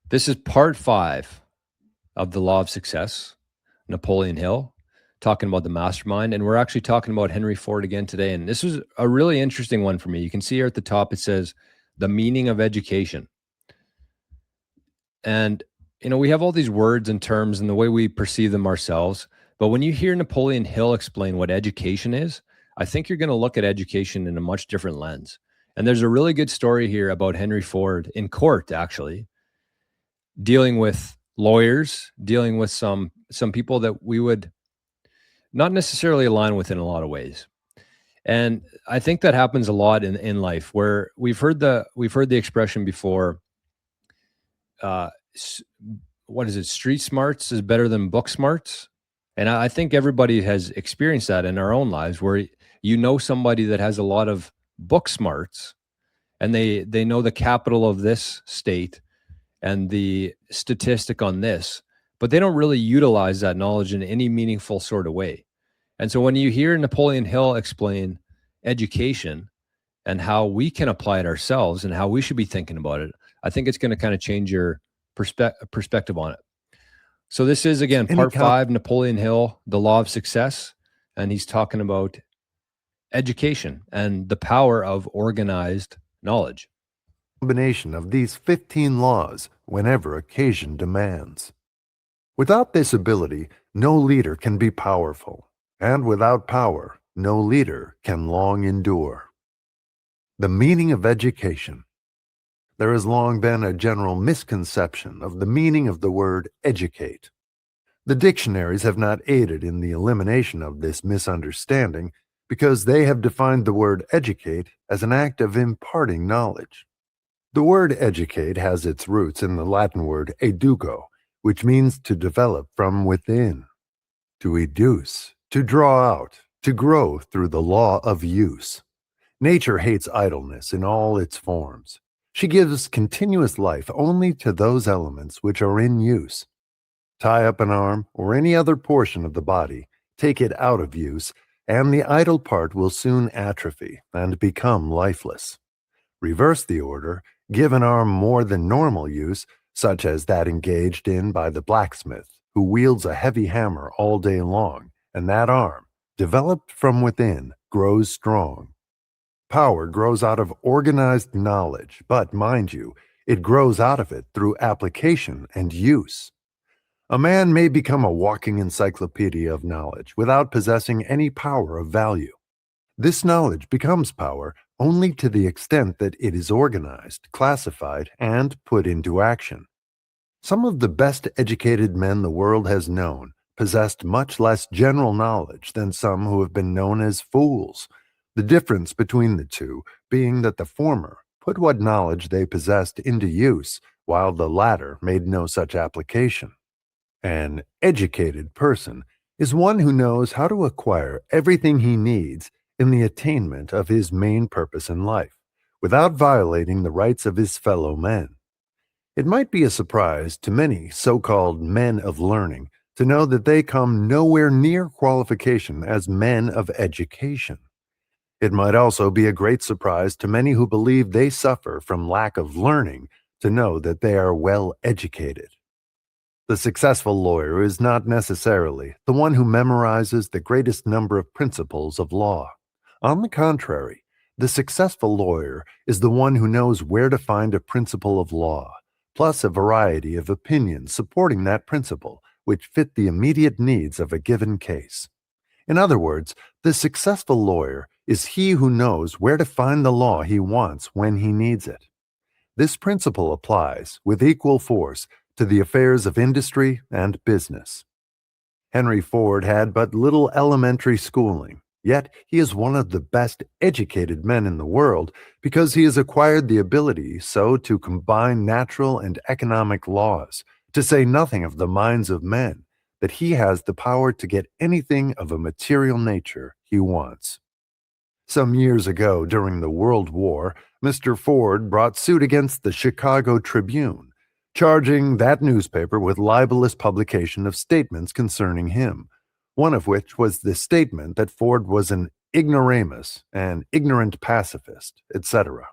This is part 5 of the Law of Success, Napoleon Hill, talking about the Mastermind. And we're actually talking about Henry Ford again today. And this was a really interesting one for me. You can see here at the top, it says the meaning of education. And, we have all these words and terms and the way we perceive them ourselves. But when you hear Napoleon Hill explain what education is, I think you're going to look at education in a much different lens. And there's a really good story here about Henry Ford in court, actually, dealing with lawyers, dealing with some people that we would not necessarily align with in a lot of ways. And I think that happens a lot in life, where we've heard the expression before, what is it? Street smarts is better than book smarts. And I think everybody has experienced that in our own lives, where somebody that has a lot of book smarts, and they know the capital of this state and the statistic on this, but they don't really utilize that knowledge in any meaningful sort of way. And so when you hear Napoleon Hill explain education and how we can apply it ourselves and how we should be thinking about it, I think it's going to kind of change your perspective on it. So this is, again, part 5, Napoleon Hill, the Law of Success. And he's talking about education and the power of organized knowledge. Combination of these 15 laws whenever occasion demands. Without this ability, no leader can be powerful, and without power, no leader can long endure. The meaning of education. There has long been a general misconception of the meaning of the word educate. The dictionaries have not aided in the elimination of this misunderstanding because they have defined the word educate as an act of imparting knowledge. The word educate has its roots in the Latin word educo, which means to develop from within, to educe, to draw out, to grow through the law of use. Nature hates idleness in all its forms. She gives continuous life only to those elements which are in use. Tie up an arm or any other portion of the body, take it out of use, and the idle part will soon atrophy and become lifeless. Reverse the order, give an arm more than normal use, such as that engaged in by the blacksmith, who wields a heavy hammer all day long, and that arm, developed from within, grows strong. Power grows out of organized knowledge, but, mind you, it grows out of it through application and use. A man may become a walking encyclopedia of knowledge without possessing any power of value. This knowledge becomes power only to the extent that it is organized, classified, and put into action. Some of the best educated men the world has known possessed much less general knowledge than some who have been known as fools, the difference between the two being that the former put what knowledge they possessed into use, while the latter made no such application. An educated person is one who knows how to acquire everything he needs in the attainment of his main purpose in life, without violating the rights of his fellow men. It might be a surprise to many so-called men of learning to know that they come nowhere near qualification as men of education. It might also be a great surprise to many who believe they suffer from lack of learning to know that they are well educated. The successful lawyer is not necessarily the one who memorizes the greatest number of principles of law. On the contrary, the successful lawyer is the one who knows where to find a principle of law, plus a variety of opinions supporting that principle, which fit the immediate needs of a given case. In other words, the successful lawyer is he who knows where to find the law he wants when he needs it. This principle applies, with equal force, to the affairs of industry and business. Henry Ford had but little elementary schooling, yet he is one of the best educated men in the world because he has acquired the ability so to combine natural and economic laws, to say nothing of the minds of men, that he has the power to get anything of a material nature he wants. Some years ago, during the World War, Mr. Ford brought suit against the Chicago Tribune, charging that newspaper with libelous publication of statements concerning him, one of which was the statement that Ford was an ignoramus, an ignorant pacifist, etc.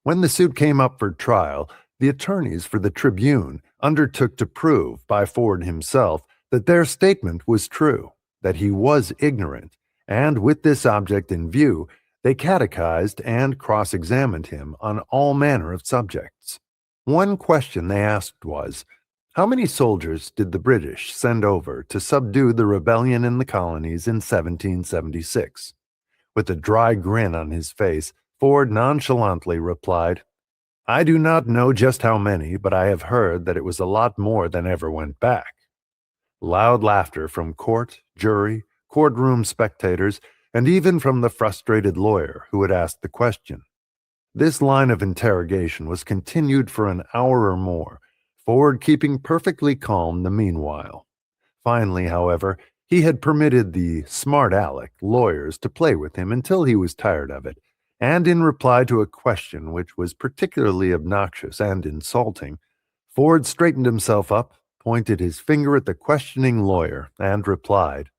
When the suit came up for trial, The attorneys for the Tribune undertook to prove by Ford himself that their statement was true, that he was ignorant, and with this object in view, they catechized and cross-examined him on all manner of subjects. One question they asked was, how many soldiers did the British send over to subdue the rebellion in the colonies in 1776? With a dry grin on his face, Ford nonchalantly replied, I do not know just how many, but I have heard that it was a lot more than ever went back. Loud laughter from court, jury, courtroom spectators, and even from the frustrated lawyer who had asked the question. This line of interrogation was continued for an hour or more, Ford keeping perfectly calm the meanwhile. Finally, however, he had permitted the smart aleck lawyers to play with him until he was tired of it, and in reply to a question which was particularly obnoxious and insulting, Ford straightened himself up, pointed his finger at the questioning lawyer, and replied,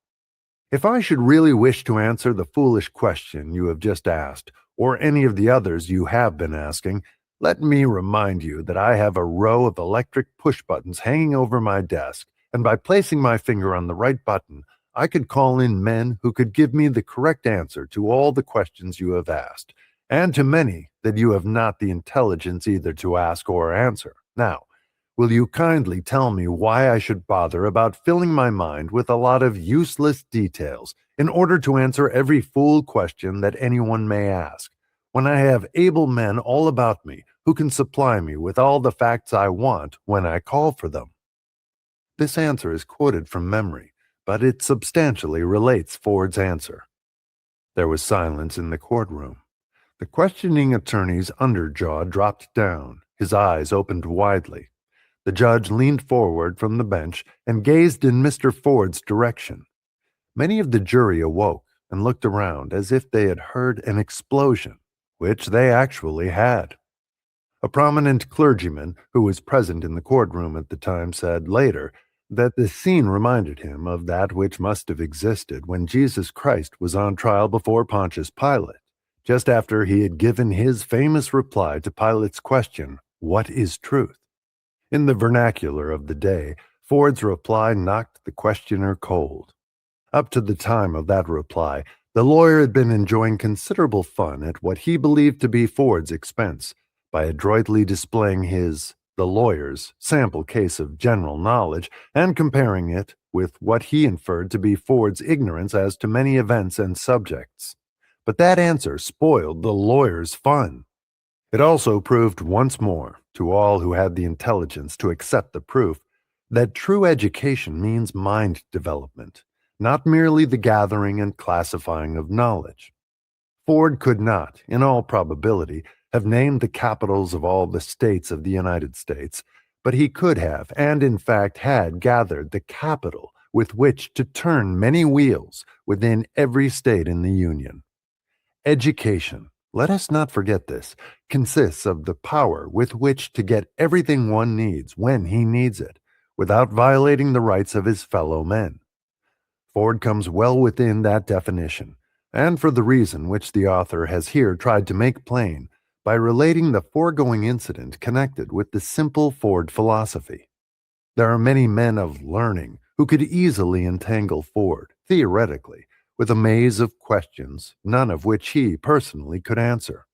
if I should really wish to answer the foolish question you have just asked, or any of the others you have been asking, let me remind you that I have a row of electric push buttons hanging over my desk, and by placing my finger on the right button, I could call in men who could give me the correct answer to all the questions you have asked, and to many that you have not the intelligence either to ask or answer. Now, will you kindly tell me why I should bother about filling my mind with a lot of useless details in order to answer every fool question that anyone may ask, when I have able men all about me who can supply me with all the facts I want when I call for them? This answer is quoted from memory, but it substantially relates Ford's answer. There was silence in the courtroom. The questioning attorney's underjaw dropped down, his eyes opened widely. The judge leaned forward from the bench and gazed in Mr. Ford's direction. Many of the jury awoke and looked around as if they had heard an explosion, which they actually had. A prominent clergyman who was present in the courtroom at the time said later that the scene reminded him of that which must have existed when Jesus Christ was on trial before Pontius Pilate, just after he had given his famous reply to Pilate's question, "What is truth?" In the vernacular of the day, Ford's reply knocked the questioner cold. Up to the time of that reply, the lawyer had been enjoying considerable fun at what he believed to be Ford's expense by adroitly displaying the lawyer's, sample case of general knowledge and comparing it with what he inferred to be Ford's ignorance as to many events and subjects. But that answer spoiled the lawyer's fun. It also proved once more, to all who had the intelligence to accept the proof, that true education means mind development, not merely the gathering and classifying of knowledge. Ford could not, in all probability, have named the capitals of all the states of the United States, but he could have, and in fact had, gathered the capital with which to turn many wheels within every state in the Union. Education, let us not forget this, consists of the power with which to get everything one needs when he needs it, without violating the rights of his fellow men. Ford comes well within that definition, and for the reason which the author has here tried to make plain by relating the foregoing incident connected with the simple Ford philosophy. There are many men of learning who could easily entangle Ford, theoretically, with a maze of questions, none of which he personally could answer.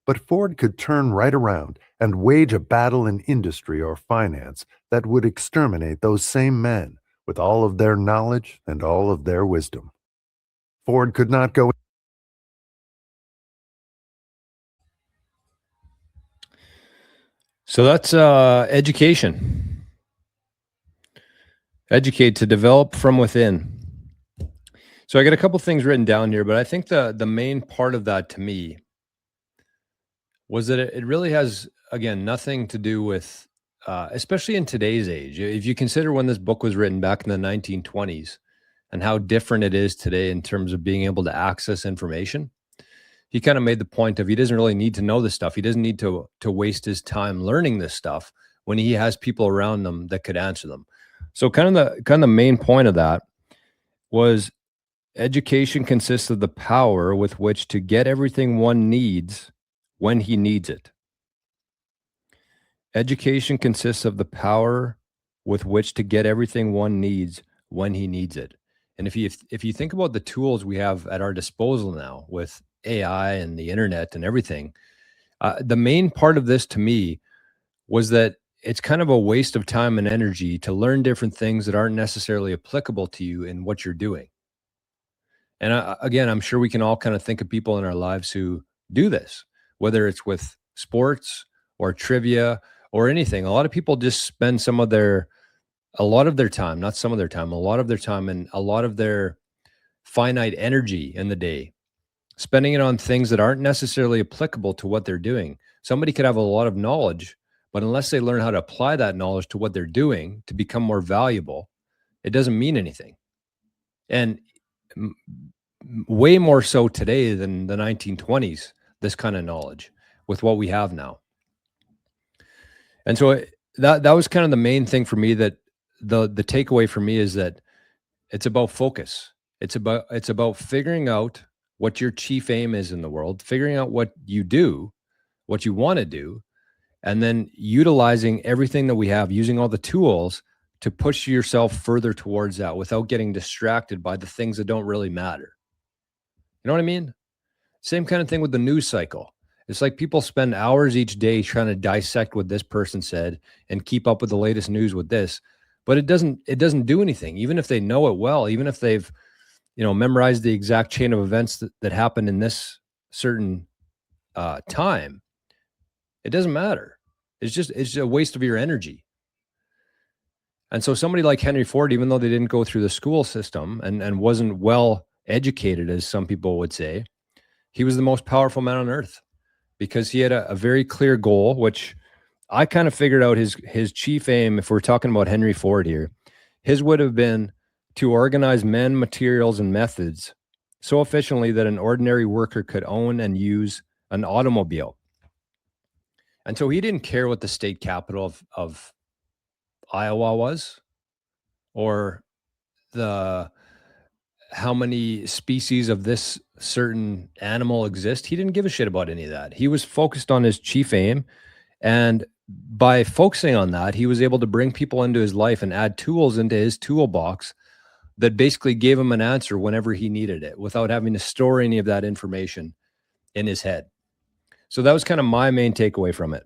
But Ford could turn right around and wage a battle in industry or finance that would exterminate those same men with all of their knowledge and all of their wisdom. Ford could not go. So that's education. Educate to develop from within. So I got a couple things written down here, but I think the main part of that to me was that it really has, again, nothing to do with, especially in today's age. If you consider when this book was written back in the 1920s and how different it is today in terms of being able to access information, he kind of made the point of he doesn't really need to know this stuff. He doesn't need to waste his time learning this stuff when he has people around them that could answer them. So kind of the main point of that was education consists of the power with which to get everything one needs when he needs it. Education consists of the power with which to get everything one needs when he needs it. And if you think about the tools we have at our disposal now with AI and the internet and everything, the main part of this to me was that it's kind of a waste of time and energy to learn different things that aren't necessarily applicable to you in what you're doing. And again, I'm sure we can all kind of think of people in our lives who do this, whether it's with sports or trivia or anything. A lot of people just spend a lot of their time, not some of their time, a lot of their time and a lot of their finite energy in the day, spending it on things that aren't necessarily applicable to what they're doing. Somebody could have a lot of knowledge, but unless they learn how to apply that knowledge to what they're doing to become more valuable, it doesn't mean anything. And way more so today than the 1920s, this kind of knowledge with what we have now. And so that was kind of the main thing for me, that the takeaway for me is that it's about focus. It's about figuring out what your chief aim is in the world, figuring out what you do, what you want to do, and then utilizing everything that we have, using all the tools to push yourself further towards that without getting distracted by the things that don't really matter. You know what I mean? Same kind of thing with the news cycle. It's like people spend hours each day trying to dissect what this person said and keep up with the latest news with this, but it doesn't do anything. Even if they know it well, even if they've memorized the exact chain of events that happened in this certain time, it doesn't matter. It's a waste of your energy. And so somebody like Henry Ford, even though they didn't go through the school system and wasn't well educated, as some people would say, he was the most powerful man on earth because he had a very clear goal, which I kind of figured out his chief aim. If we're talking about Henry Ford here, his would have been to organize men, materials, and methods so efficiently that an ordinary worker could own and use an automobile. And so he didn't care what the state capital of Iowa was, or the how many species of this certain animal exist. He didn't give a shit about any of that. He was focused on his chief aim. And by focusing on that, he was able to bring people into his life and add tools into his toolbox that basically gave him an answer whenever he needed it without having to store any of that information in his head. So that was kind of my main takeaway from it.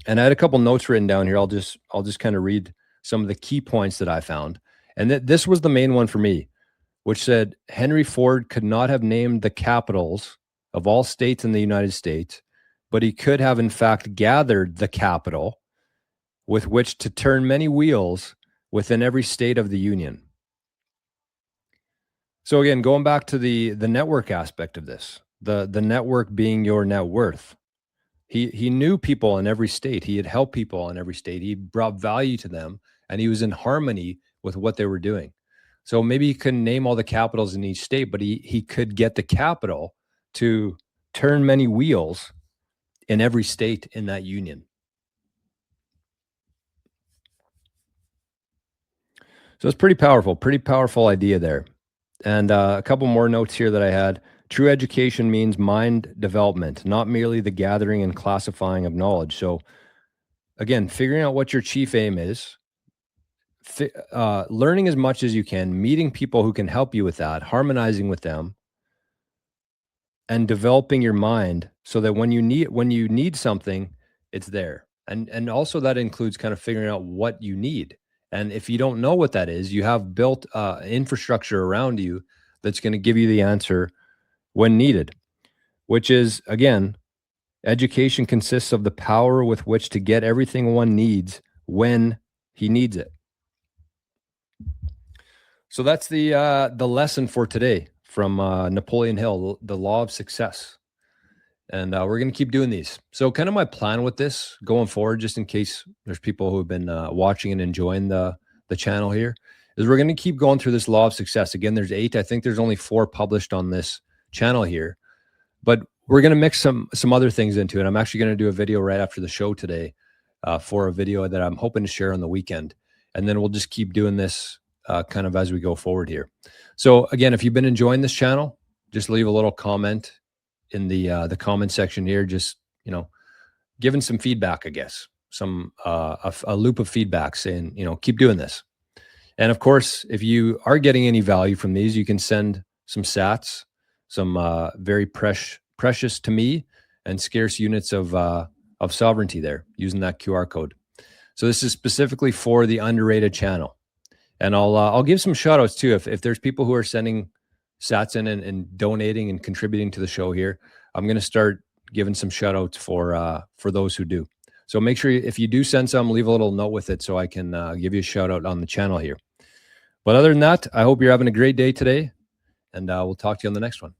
And I had a couple notes written down here. I'll just kind of read some of the key points that I found. And this was the main one for me, which said Henry Ford could not have named the capitals of all states in the United States, but he could have in fact gathered the capital with which to turn many wheels within every state of the Union. So again, going back to the network aspect of this, the network being your net worth. He knew people in every state. He had helped people in every state. He brought value to them, and he was in harmony with what they were doing. So maybe he couldn't name all the capitals in each state, but he could get the capital to turn many wheels in every state in that union. So it's pretty powerful idea there. And a couple more notes here that I had. True education means mind development, not merely the gathering and classifying of knowledge. So again, figuring out what your chief aim is, learning as much as you can, meeting people who can help you with that, harmonizing with them, and developing your mind so that when you need something, it's there. And also that includes kind of figuring out what you need. And if you don't know what that is, you have built infrastructure around you that's going to give you the answer when needed, which is, again, education consists of the power with which to get everything one needs when he needs it. So that's the lesson for today from Napoleon Hill, The Law of Success. And we're going to keep doing these. So kind of my plan with this going forward, just in case there's people who have been watching and enjoying the channel here, is we're going to keep going through this Law of Success. Again, there's 8. I think there's only 4 published on this channel here, but we're going to mix some other things into it. I'm actually going to do a video right after the show today for a video that I'm hoping to share on the weekend. And then we'll just keep doing this kind of as we go forward here. So again, if you've been enjoying this channel, just leave a little comment in the comment section here, just, giving some feedback, I guess. a loop of feedback saying, keep doing this. And of course, if you are getting any value from these, you can send some sats, some very precious to me and scarce units of sovereignty there using that QR code. So this is specifically for the underrated channel. And I'll give some shout outs too. If there's people who are sending sats in and donating and contributing to the show here, I'm going to start giving some shout outs for those who do. So make sure if you do send some, leave a little note with it so I can give you a shout out on the channel here. But other than that, I hope you're having a great day today, and we'll talk to you on the next one.